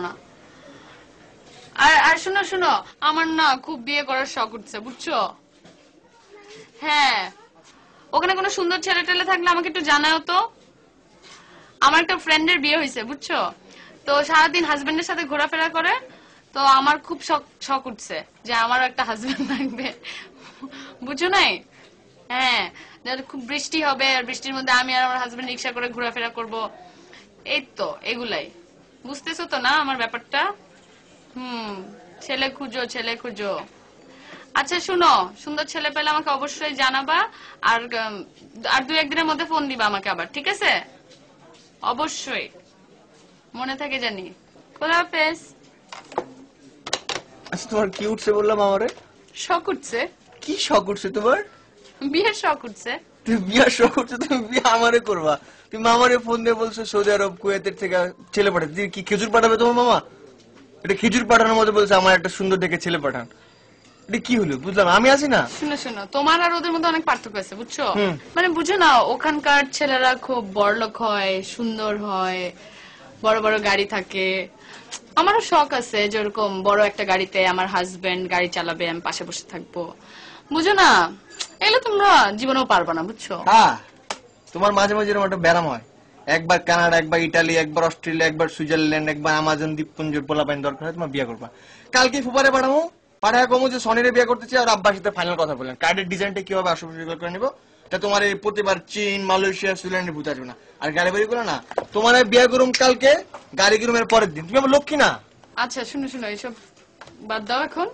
না। আর আর শুনো শুনো, আমার না খুব বিয়ে করার শখ উঠছে, বুঝছো? হ্যাঁ, ওখানে কোনো সুন্দর ছেলে টেলে থাকলে আমাকে একটু জানাও তো। আমার একটা ফ্রেন্ডের বিয়ে হয়েছে, বুঝছো? তো সারাদিন হাজবেন্ডের সাথে ঘোরাফেরা করে। তো আমার খুব শখ উঠছে যে আমারও একটা হাজবেন্ড লাগবে, বুঝছো নাই? হ্যাঁ, খুব বৃষ্টি হবে, আর বৃষ্টির মধ্যে আমি আর আমার হাজবেন্ড রিক্সা করে ঘোরাফেরা করব। এই তো এগুলাই, বুঝতেছো তো না আমার ব্যাপারটা? ছেলে খুঁজো, ছেলে খুঁজো। আচ্ছা শুনো, সুন্দর ছেলে পেলে আমাকে অবশ্যই জানাবা। আর আর 2-1 দিনের মধ্যে ফোন দিবা আমাকে আবার, ঠিক আছে? অবশ্যই, মনে থাকে জানি। খোদা হাফেজ। আচ্ছা তোমার কি উঠছে বললাম আমারে? শখ উঠছে। কি শখ উঠছে তোমার? বিয়ের শখ উঠছে। তুমি বিয়ার শখ উঠছে, তুমি বিয়ে আমারে করবা? তুমি মামারে ফোন দিয়ে বলছো সৌদি আরব কুয়েতের থেকে ছেলে পাঠাতে, তুমি কি খেজুর পাঠাবে তোমার মামা? এটা খেজুর পাঠানোর মধ্যে বলছে আমার একটা সুন্দর দেখে ছেলে পাঠান। এটা কি হলো বুঝলাম, আমি আছি না। শুনো শুনো, তোমার আর ওদের মধ্যে অনেক পার্থক্য আছে, বুঝছো? মানে বুঝো না, ওখানকার ছেলেরা খুব বড়লোক হয়, সুন্দর হয়, বড় বড় গাড়ি থাকে। আমারও শখ আছে যেরকম বড় একটা গাড়িতে আমার হাজবেন্ড গাড়ি চালাবে, আমি পাশে বসে থাকবো, বুঝো না? এগুলো তোমরা জীবনেও পারবা না, বুঝছো? হ্যাঁ, তোমার মাঝে মাঝে এরকম একটা ব্যারাম হয়। একবার কানাডা, একবার ইটালি, একবার অস্ট্রেলিয়া, একবার সুইজারল্যান্ড, একবার আমাজন দ্বীপপুঞ্জের পোলাপাইন দরকার হয়, তোমার বিয়ে করবা। কালকে ফুপারে পাঠাবো, পাঠায় কমো যে সনিরে বিয়ে করতে চাই, আর আব্বার সাথে ফাইনাল কথা বলেন কার্ডের ডিজাইনটা কি হবে আশেপাশে করে নিবো। তা তোমার এই প্রতিবার চীন, মালয়েশিয়া, সুইজারল্যান্ডে ভূত আসবে না। আর গাড়ি বাড়ি গুলো না, তোমার বিয়ে করুম কালকে, গাড়ি কিরুমের পরের দিন। তুমি আমার লক্ষ্মী না? আচ্ছা শুনো শুনো, এসব বাদ দাও এখন।